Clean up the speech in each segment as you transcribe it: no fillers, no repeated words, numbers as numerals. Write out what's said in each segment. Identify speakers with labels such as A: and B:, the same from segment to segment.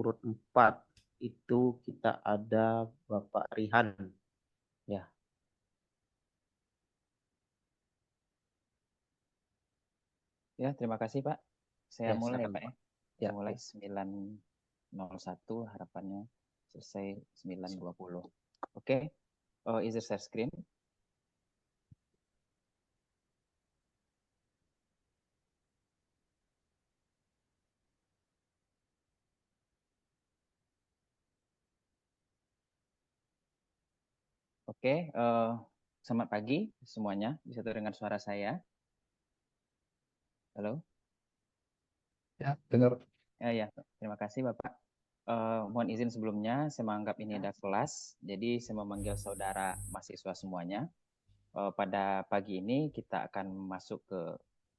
A: urut 4 itu kita ada Bapak Rihan. Ya.
B: Ya, terima kasih Pak. Saya
A: Ya,
B: mulai ya
A: silakan,
B: Pak ya.
A: Pak.
B: Saya
A: Ya,
B: mulai
A: baik.
B: 9.01 harapannya selesai 9.20. Oke, is it share screen? Oke, selamat pagi semuanya. Bisa terdengar suara saya? Halo?
C: Ya, dengar.
B: Ya, terima kasih Bapak. Mohon izin sebelumnya, saya menganggap ini ada kelas, jadi saya memanggil saudara mahasiswa semuanya. Pada pagi ini kita akan masuk ke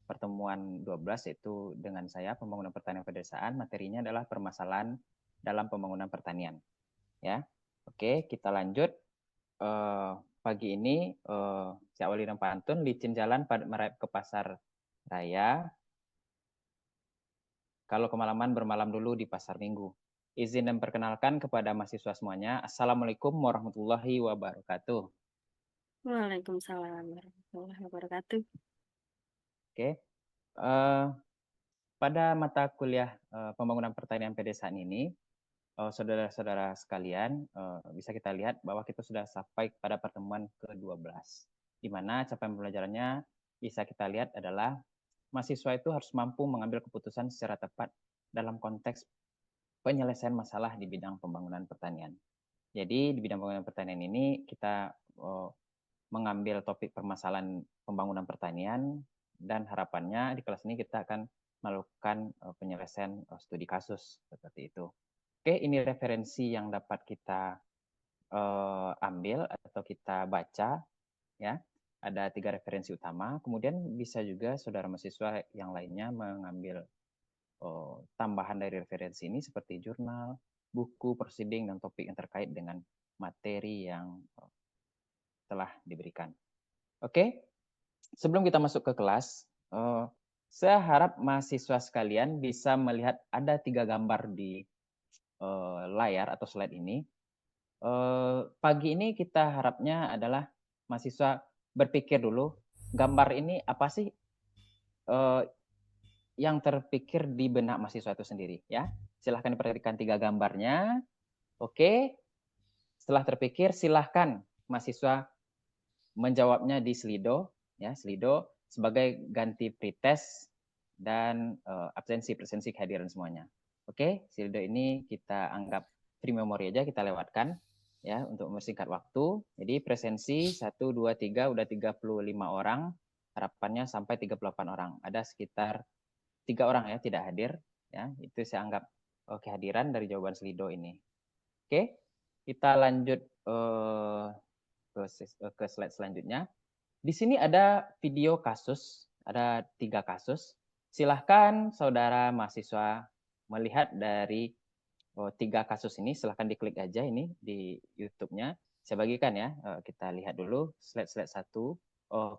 B: pertemuan 12, yaitu dengan saya, pembangunan pertanian pedesaan. Materinya adalah permasalahan dalam pembangunan pertanian. Ya, oke, kita lanjut. Pagi ini saya awali dengan pantun, licin jalan merayap ke pasar raya. Kalau kemalaman bermalam dulu di pasar minggu. Izin dan perkenalkan kepada mahasiswa semuanya. Assalamualaikum warahmatullahi wabarakatuh.
D: Waalaikumsalam warahmatullahi wabarakatuh.
B: Oke. Pada mata kuliah pembangunan pertanian pedesaan ini, saudara-saudara sekalian, bisa kita lihat bahwa kita sudah sampai pada pertemuan ke-12, di mana capaian pembelajarannya bisa kita lihat adalah mahasiswa itu harus mampu mengambil keputusan secara tepat dalam konteks penyelesaian masalah di bidang pembangunan pertanian. Jadi di bidang pembangunan pertanian ini kita mengambil topik permasalahan pembangunan pertanian, dan harapannya di kelas ini kita akan melakukan penyelesaian studi kasus seperti itu. Oke, ini referensi yang dapat kita ambil atau kita baca, ya. Ada 3 referensi utama. Kemudian bisa juga saudara mahasiswa yang lainnya mengambil tambahan dari referensi ini seperti jurnal, buku, proceeding, dan topik yang terkait dengan materi yang telah diberikan. Oke, sebelum kita masuk ke kelas, saya harap mahasiswa sekalian bisa melihat ada 3 gambar di layar atau slide ini. Pagi ini kita harapnya adalah mahasiswa berpikir dulu, gambar ini apa sih yang terpikir di benak mahasiswa itu sendiri, ya. Silahkan diperhatikan 3 gambarnya. Oke, setelah terpikir silahkan mahasiswa menjawabnya di Slido, ya, Slido sebagai ganti pretest dan absensi, presensi, kehadiran semuanya. Oke, Slido ini kita anggap free memory aja, kita lewatkan ya untuk mempersingkat waktu. Jadi presensi 1 2 3 udah 35 orang, harapannya sampai 38 orang. Ada sekitar 3 orang ya tidak hadir, ya. Itu saya anggap kehadiran dari jawaban Slido ini. Oke, kita lanjut ke slide selanjutnya. Di sini ada video kasus, ada 3 kasus. Silahkan saudara mahasiswa melihat dari 3 kasus ini, silahkan diklik aja ini di YouTube-nya. Saya bagikan ya, kita lihat dulu slide-slide 1,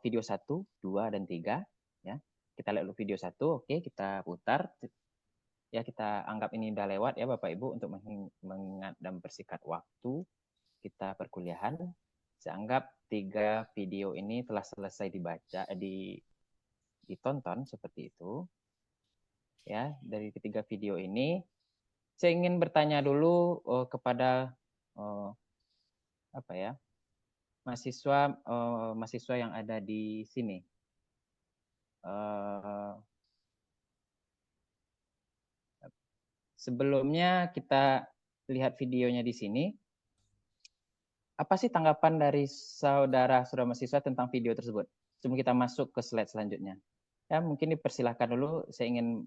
B: video 1, 2, dan 3. Ya. Kita lihat dulu video 1, oke, kita putar. Ya, kita anggap ini udah lewat ya Bapak Ibu untuk mengingat dan mempersingkat waktu kita perkuliahan. Saya anggap 3 video ini telah selesai ditonton seperti itu. Ya, dari ketiga video ini saya ingin bertanya dulu kepada mahasiswa yang ada di sini. Sebelumnya kita lihat videonya di sini. Apa sih tanggapan dari saudara mahasiswa tentang video tersebut? Sebelum kita masuk ke slide selanjutnya. Ya, mungkin dipersilahkan dulu. Saya ingin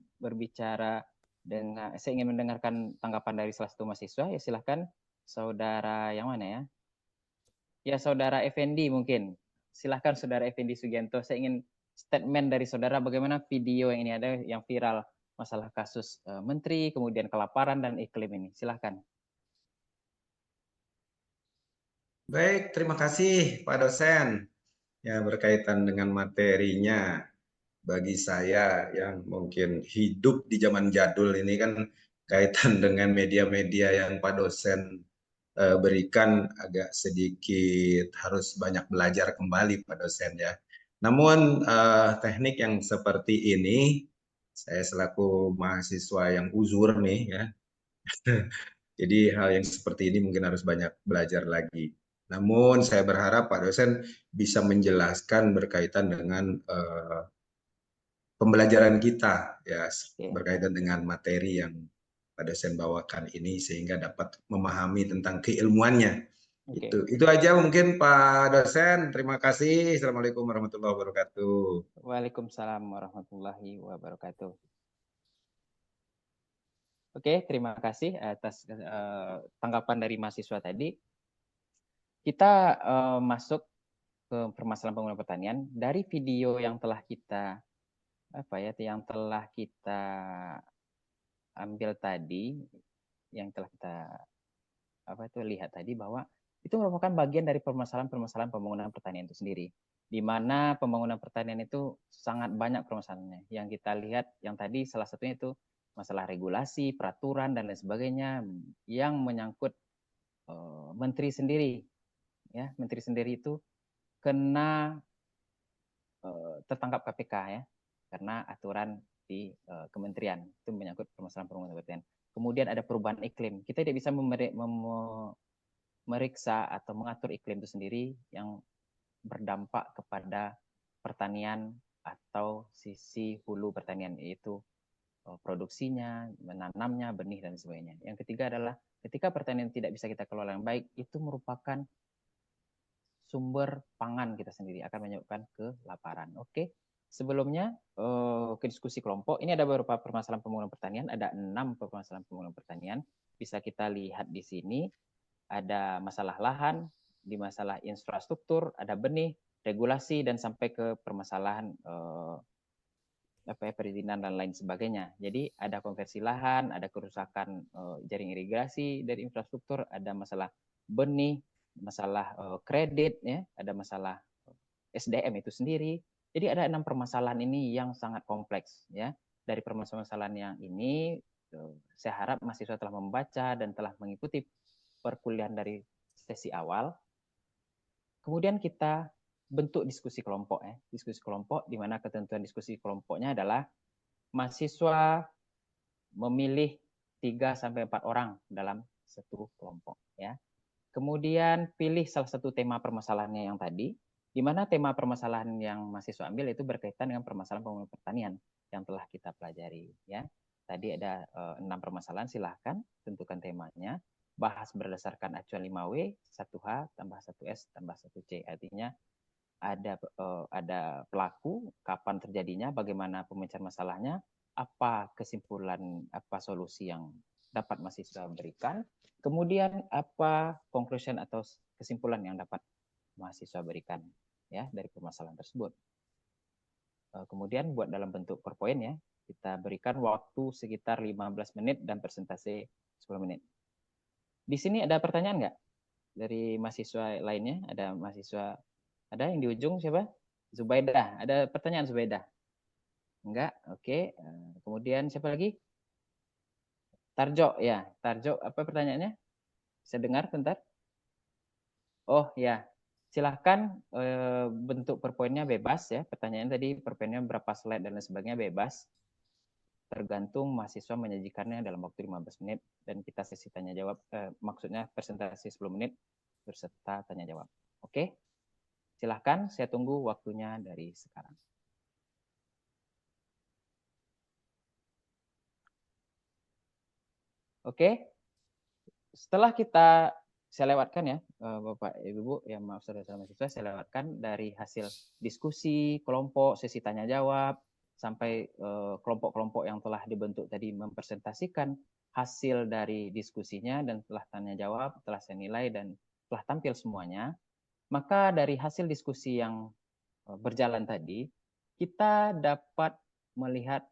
B: mendengarkan tanggapan dari salah satu mahasiswa. Ya, silahkan saudara yang mana ya? Ya, saudara Effendi mungkin. Silahkan saudara Effendi Sugianto. Saya ingin statement dari saudara bagaimana video yang ini ada yang viral masalah kasus menteri, kemudian kelaparan dan iklim ini. Silahkan.
E: Baik, terima kasih Pak dosen. Ya, berkaitan dengan materinya, bagi saya yang mungkin hidup di zaman jadul ini kan kaitan dengan media-media yang Pak dosen berikan agak sedikit harus banyak belajar kembali Pak dosen ya. Namun teknik yang seperti ini, saya selaku mahasiswa yang uzur nih ya, jadi hal yang seperti ini mungkin harus banyak belajar lagi. Namun saya berharap Pak dosen bisa menjelaskan berkaitan dengan pembelajaran kita ya
B: Oke,
E: berkaitan dengan materi yang Pak dosen bawakan ini sehingga dapat memahami tentang keilmuannya.
B: oke.
E: Itu aja mungkin Pak dosen. Terima kasih. Assalamualaikum warahmatullahi wabarakatuh.
B: Waalaikumsalam warahmatullahi wabarakatuh. Oke, terima kasih atas tanggapan dari mahasiswa tadi. Kita masuk ke permasalahan penggunaan pertanian dari video yang telah kita ambil tadi, yang telah kita lihat tadi, bahwa itu merupakan bagian dari permasalahan-permasalahan pembangunan pertanian itu sendiri, di mana pembangunan pertanian itu sangat banyak permasalahannya. Yang kita lihat yang tadi salah satunya itu masalah regulasi, peraturan dan lain sebagainya yang menyangkut menteri sendiri. Ya, menteri sendiri itu kena tertangkap KPK ya, karena aturan di kementerian itu menyangkut permasalahan pembangunan pertanian. Kemudian ada perubahan iklim. Kita tidak bisa meriksa atau mengatur iklim itu sendiri yang berdampak kepada pertanian atau sisi hulu pertanian, yaitu produksinya, menanamnya, benih, dan sebagainya. Yang ketiga adalah ketika pertanian tidak bisa kita kelola yang baik, itu merupakan sumber pangan kita sendiri, akan menyebabkan kelaparan. Oke, sebelumnya ke diskusi kelompok, ini ada beberapa permasalahan pembangunan pertanian, ada 6 permasalahan pembangunan pertanian. Bisa kita lihat di sini, ada masalah lahan, di masalah infrastruktur, ada benih, regulasi, dan sampai ke permasalahan perizinan dan lain sebagainya. Jadi ada konversi lahan, ada kerusakan jaring irigasi dari infrastruktur, ada masalah benih, masalah kredit, ya, ada masalah SDM itu sendiri. Jadi ada 6 permasalahan ini yang sangat kompleks, ya. Dari permasalahan yang ini, saya harap mahasiswa telah membaca dan telah mengikuti perkuliahan dari sesi awal. Kemudian kita bentuk diskusi kelompok, ya. Diskusi kelompok, di mana ketentuan diskusi kelompoknya adalah mahasiswa memilih 3-4 orang dalam satu kelompok, ya. Kemudian pilih salah satu tema permasalahannya yang tadi, di mana tema permasalahan yang mahasiswa ambil itu berkaitan dengan permasalahan pembangunan pertanian yang telah kita pelajari, ya. Tadi ada 6 permasalahan, silahkan tentukan temanya, bahas berdasarkan acuan 5W, 1H tambah 1S tambah 1C, artinya ada pelaku, kapan terjadinya, bagaimana pemecahan masalahnya, apa kesimpulan, apa solusi yang dapat mahasiswa berikan, kemudian apa conclusion atau kesimpulan yang dapat mahasiswa berikan, ya, dari permasalahan tersebut. Kemudian buat dalam bentuk PowerPoint, ya, kita berikan waktu sekitar 15 menit dan presentasi 10 menit. Di sini ada pertanyaan nggak dari mahasiswa lainnya? Ada mahasiswa, ada yang di ujung siapa? Zubaidah, ada pertanyaan Zubaidah? Enggak, oke. Kemudian siapa lagi? Tarjo, ya. Tarjo, apa pertanyaannya? Saya dengar bentar. Oh ya, silahkan bentuk PowerPoint-nya bebas ya. Pertanyaan tadi PowerPoint-nya berapa slide dan lain sebagainya bebas. Tergantung mahasiswa menyajikannya dalam waktu 15 menit dan kita sesi tanya jawab, maksudnya presentasi 10 menit berserta tanya jawab. Oke, silahkan, saya tunggu waktunya dari sekarang. Oke, setelah saya lewatkan ya, Bapak Ibu, ya maaf saudara-saudara mahasiswa, saya lewatkan dari hasil diskusi, kelompok, sesi tanya jawab, sampai kelompok-kelompok yang telah dibentuk tadi mempresentasikan hasil dari diskusinya dan telah tanya jawab, telah saya nilai dan telah tampil semuanya. Maka dari hasil diskusi yang berjalan tadi, kita dapat melihat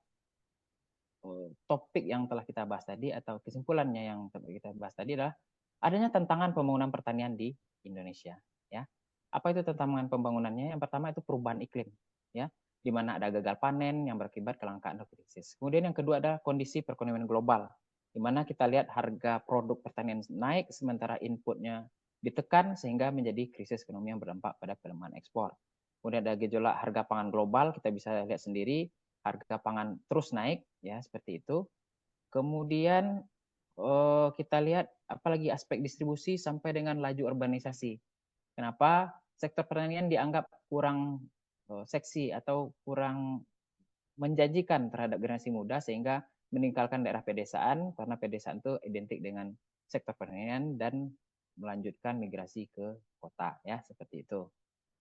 B: topik yang telah kita bahas tadi atau kesimpulannya yang kita bahas tadi adalah adanya tantangan pembangunan pertanian di Indonesia, ya. Apa itu tantangan pembangunannya? Yang pertama itu perubahan iklim, ya, di mana ada gagal panen yang berakibat kelangkaan atau krisis. Kemudian yang kedua ada kondisi perekonomian global, di mana kita lihat harga produk pertanian naik sementara inputnya ditekan sehingga menjadi krisis ekonomi yang berdampak pada pelemahan ekspor. Kemudian ada gejolak harga pangan global, kita bisa lihat sendiri harga pangan terus naik ya seperti itu. Kemudian kita lihat apalagi aspek distribusi sampai dengan laju urbanisasi. Kenapa sektor pertanian dianggap kurang seksi atau kurang menjanjikan terhadap generasi muda sehingga meninggalkan daerah pedesaan karena pedesaan itu identik dengan sektor pertanian dan melanjutkan migrasi ke kota ya seperti itu.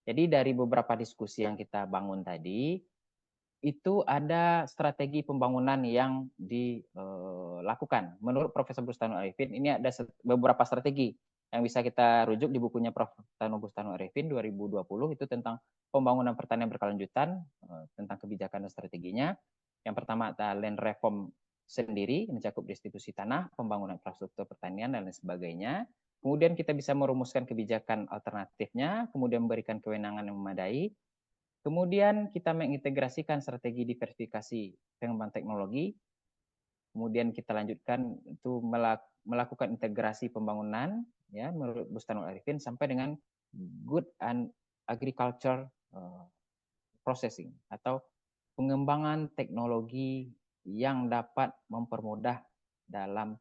B: Jadi dari beberapa diskusi yang kita bangun tadi itu ada strategi pembangunan yang dilakukan. Menurut Profesor Bustanu Arifin ini ada beberapa strategi yang bisa kita rujuk di bukunya Prof. Bustanu Arifin 2020 itu tentang pembangunan pertanian berkelanjutan, tentang kebijakan dan strateginya. Yang pertama ada land reform sendiri, mencakup distribusi tanah, pembangunan infrastruktur pertanian, dan lain sebagainya. Kemudian kita bisa merumuskan kebijakan alternatifnya, kemudian memberikan kewenangan yang memadai. Kemudian kita mengintegrasikan strategi diversifikasi pengembangan teknologi. Kemudian kita lanjutkan itu melakukan integrasi pembangunan, ya menurut Bustanu Arifin sampai dengan good and agriculture processing atau pengembangan teknologi yang dapat mempermudah dalam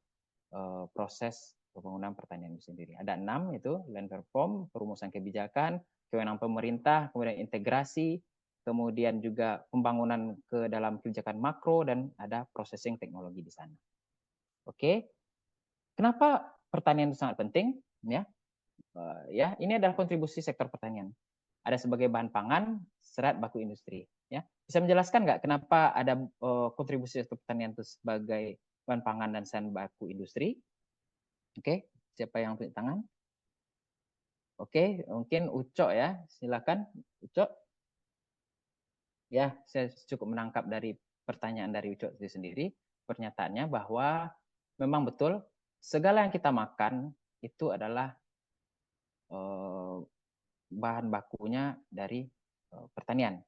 B: proses pembangunan pertanian itu sendiri. Ada 6 itu, land reform, perumusan kebijakan, kewenangan pemerintah, kemudian integrasi, kemudian juga pembangunan ke dalam kebijakan makro, dan ada processing teknologi di sana. Oke, kenapa pertanian itu sangat penting? Ya, ini adalah kontribusi sektor pertanian. Ada sebagai bahan pangan, serat baku industri. Ya, bisa menjelaskan nggak kenapa ada kontribusi sektor pertanian itu sebagai bahan pangan dan serat baku industri? Oke, siapa yang angkat tangan? Oke, mungkin Ucok ya, silakan Ucok. Ya, saya cukup menangkap dari pertanyaan dari Ucok itu sendiri, pernyataannya bahwa memang betul segala yang kita makan itu adalah bahan bakunya dari pertanian.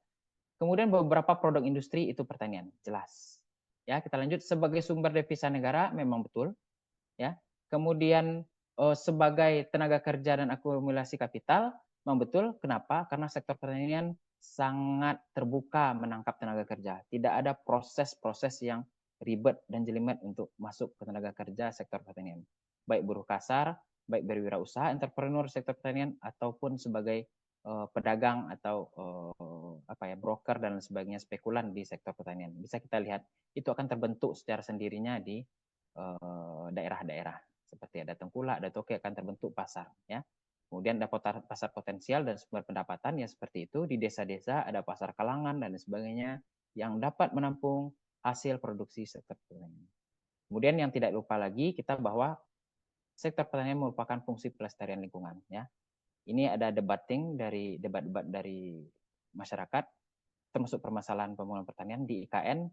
B: Kemudian beberapa produk industri itu pertanian, jelas. Ya, kita lanjut sebagai sumber devisa negara memang betul, ya. Kemudian sebagai tenaga kerja dan akumulasi kapital memang betul. Kenapa? Karena sektor pertanian sangat terbuka menangkap tenaga kerja. Tidak ada proses-proses yang ribet dan jelimet untuk masuk ke tenaga kerja sektor pertanian. Baik buruh kasar, baik berwirausaha, entrepreneur sektor pertanian, ataupun sebagai pedagang atau broker dan sebagainya, spekulan di sektor pertanian. Bisa kita lihat itu akan terbentuk secara sendirinya di daerah-daerah. Seperti ada tengkulak, ada toke, akan terbentuk pasar. Ya. Kemudian ada pasar potensial dan sumber pendapatan yang seperti itu. Di desa-desa ada pasar kalangan dan sebagainya yang dapat menampung hasil produksi sektor pertanian. Kemudian yang tidak lupa lagi kita bahwa sektor pertanian merupakan fungsi pelestarian lingkungan. Ya. Ini ada debating dari debat-debat dari masyarakat, termasuk permasalahan pembangunan pertanian di IKN.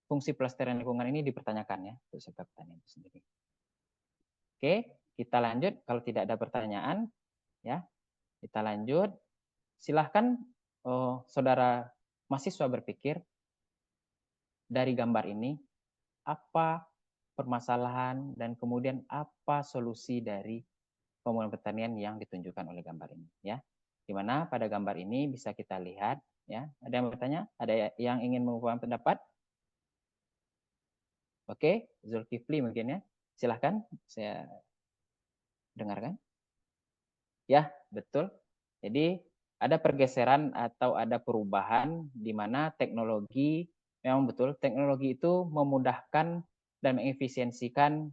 B: Fungsi pelestarian lingkungan ini dipertanyakan ya untuk sektor pertanian itu sendiri. Oke, kita lanjut. Kalau tidak ada pertanyaan, ya kita lanjut. Silahkan saudara mahasiswa berpikir dari gambar ini apa permasalahan dan kemudian apa solusi dari pembangunan pertanian yang ditunjukkan oleh gambar ini, ya. Di mana pada gambar ini bisa kita lihat, ya. Ada yang bertanya? Ada yang ingin mengungkapkan pendapat? Oke, Zulkifli mungkin ya. Silahkan, saya dengarkan. Ya, betul. Jadi ada pergeseran atau ada perubahan di mana teknologi, memang betul, teknologi itu memudahkan dan mengefisiensikan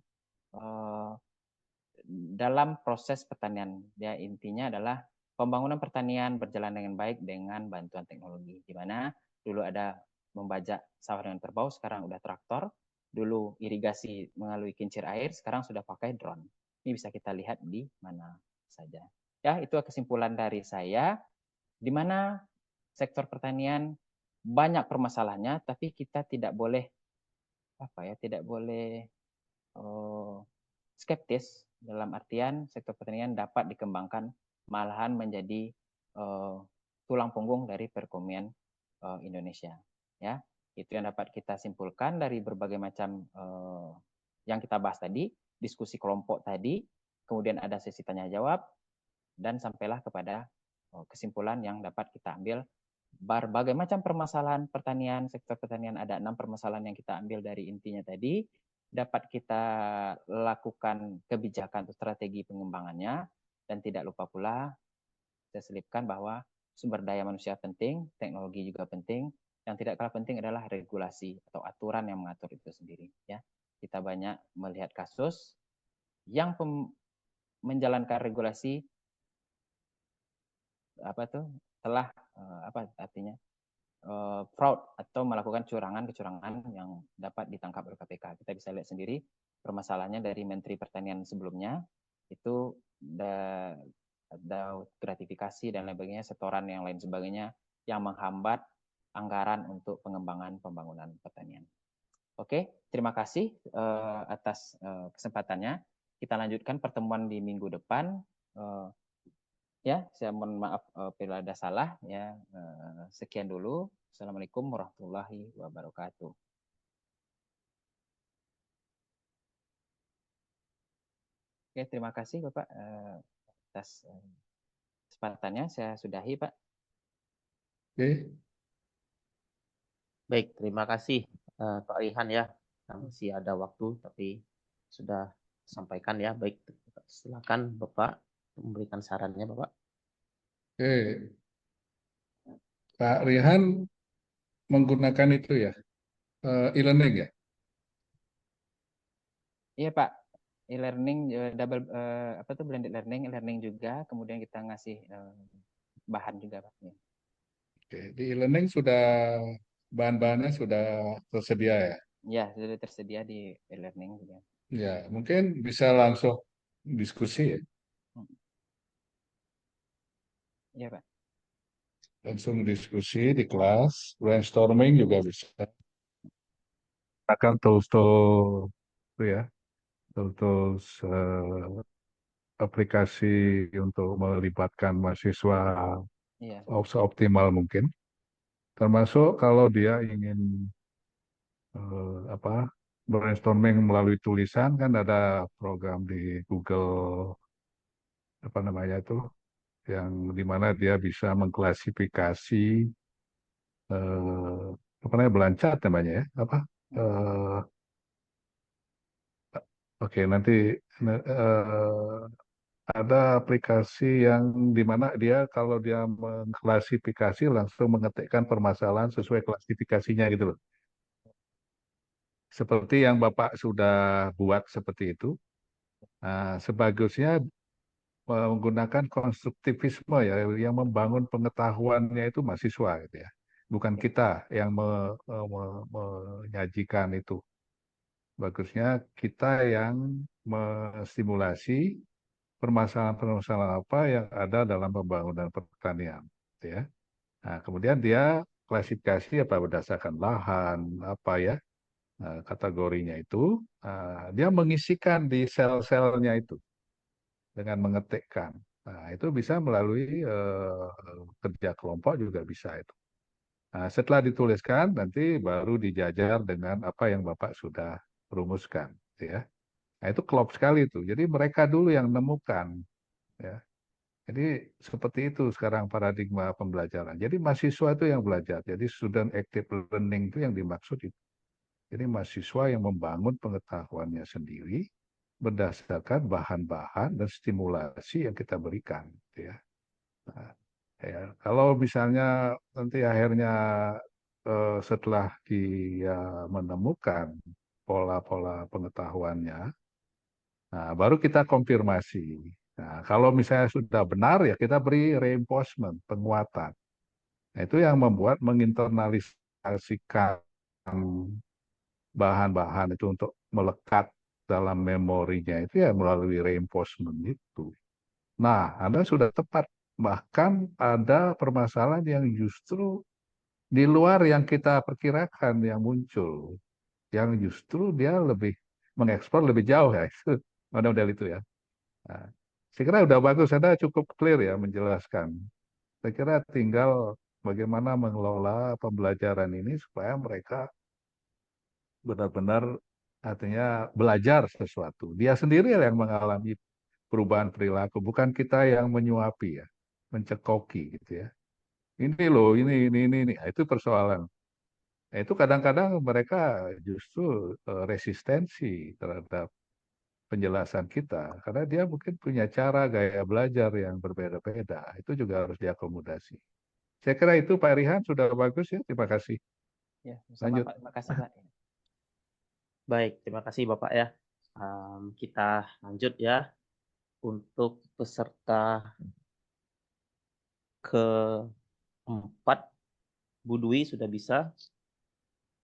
B: dalam proses pertanian. Ya, intinya adalah pembangunan pertanian berjalan dengan baik dengan bantuan teknologi. Di mana dulu ada membajak sawah dengan kerbau, sekarang udah traktor. Dulu irigasi melalui kincir air, sekarang sudah pakai drone. Ini bisa kita lihat di mana saja. Ya, itu kesimpulan dari saya, di mana sektor pertanian banyak permasalahannya, tapi kita tidak boleh skeptis dalam artian sektor pertanian dapat dikembangkan, malahan menjadi tulang punggung dari perekonomian Indonesia. Ya, itu yang dapat kita simpulkan dari berbagai macam yang kita bahas tadi, diskusi kelompok tadi, kemudian ada sesi tanya jawab, dan sampailah kepada kesimpulan yang dapat kita ambil. Berbagai macam permasalahan pertanian, sektor pertanian, ada 6 permasalahan yang kita ambil dari intinya tadi, dapat kita lakukan kebijakan atau strategi pengembangannya, dan tidak lupa pula saya selipkan bahwa sumber daya manusia penting, teknologi juga penting, yang tidak kalah penting adalah regulasi atau aturan yang mengatur itu sendiri. Ya, kita banyak melihat kasus yang menjalankan regulasi telah fraud atau melakukan kecurangan yang dapat ditangkap oleh KPK. Kita bisa lihat sendiri permasalahannya dari Menteri Pertanian sebelumnya, itu ada gratifikasi dan lain sebagainya, setoran yang lain sebagainya yang menghambat anggaran untuk pengembangan pembangunan pertanian. Oke, terima kasih atas kesempatannya. Kita lanjutkan pertemuan di minggu depan. Ya, saya mohon maaf bila ada salah. Ya, sekian dulu. Assalamualaikum warahmatullahi wabarakatuh. Oke, terima kasih Bapak atas kesempatannya. Saya sudahi, Pak.
C: Oke.
A: Baik, terima kasih Pak Rihan ya. Masih ada waktu tapi sudah sampaikan ya. Baik, silakan Bapak memberikan sarannya Bapak.
C: Oke. Pak Rihan menggunakan itu ya, e-learning ya?
B: Iya Pak, e-learning blended learning juga, kemudian kita ngasih bahan juga Pak. Ya.
C: Oke, di e-learning sudah bahan-bahannya sudah tersedia ya?
B: Ya, sudah tersedia di e-learning juga.
C: Ya, mungkin bisa langsung diskusi ya?
B: Iya Pak.
C: Langsung diskusi di kelas, brainstorming juga bisa. Akan tools-tools itu ya, tools aplikasi untuk melibatkan mahasiswa
B: Iya.
C: seoptimal mungkin. Termasuk kalau dia ingin brainstorming melalui tulisan, kan ada program di Google yang dimana dia bisa mengklasifikasi belancat namanya ya oke, nanti ada aplikasi yang dimana dia kalau dia mengklasifikasi langsung mengetikkan permasalahan sesuai klasifikasinya gitu loh. Seperti yang Bapak sudah buat seperti itu. Nah, sebagusnya menggunakan konstruktivisme ya, yang membangun pengetahuannya itu mahasiswa gitu ya. Bukan kita yang menyajikan itu. Bagusnya kita yang menstimulasi permasalahan-permasalahan apa yang ada dalam pembangunan pertanian, gitu ya. Nah, kemudian dia klasifikasi apa berdasarkan lahan, apa ya, kategorinya itu, dia mengisikan di sel-selnya itu dengan mengetikkan. Nah, itu bisa melalui kerja kelompok juga bisa itu. Nah, setelah dituliskan, nanti baru dijajar dengan apa yang Bapak sudah rumuskan, gitu ya. Nah, itu klop sekali itu. Jadi mereka dulu yang nemukan, ya. Jadi seperti itu sekarang paradigma pembelajaran. Jadi mahasiswa itu yang belajar. Jadi student active learning itu yang dimaksud itu. Jadi mahasiswa yang membangun pengetahuannya sendiri berdasarkan bahan-bahan dan stimulasi yang kita berikan, gitu ya. Nah, ya, kalau misalnya nanti akhirnya setelah dia menemukan pola-pola pengetahuannya, nah, baru kita konfirmasi. Nah, kalau misalnya sudah benar ya kita beri reinforcement, penguatan. Nah, itu yang membuat menginternalisasikan bahan-bahan itu untuk melekat dalam memorinya itu ya melalui reinforcement itu. Nah, Anda sudah tepat. Bahkan ada permasalahan yang justru di luar yang kita perkirakan yang muncul. Yang justru dia lebih mengeksplor lebih jauh ya. Itu model itu ya. Nah, saya kira udah bagus, Anda cukup clear ya menjelaskan. Saya kira tinggal bagaimana mengelola pembelajaran ini supaya mereka benar-benar artinya belajar sesuatu. Dia sendiri yang mengalami perubahan perilaku, bukan kita yang menyuapi ya, mencekoki gitu ya. Ini loh, ini. Nah, itu persoalan. Nah, itu kadang-kadang mereka justru resistensi terhadap penjelasan kita, karena dia mungkin punya cara gaya belajar yang berbeda-beda. Itu juga harus diakomodasi. Saya kira itu Pak Rihan sudah bagus ya. Terima kasih.
B: Ya, sama
C: Lanjut.
B: Pak. Terima kasih Pak.
A: Baik, terima kasih Bapak ya. Kita lanjut ya untuk peserta keempat. Bu Dwi sudah bisa.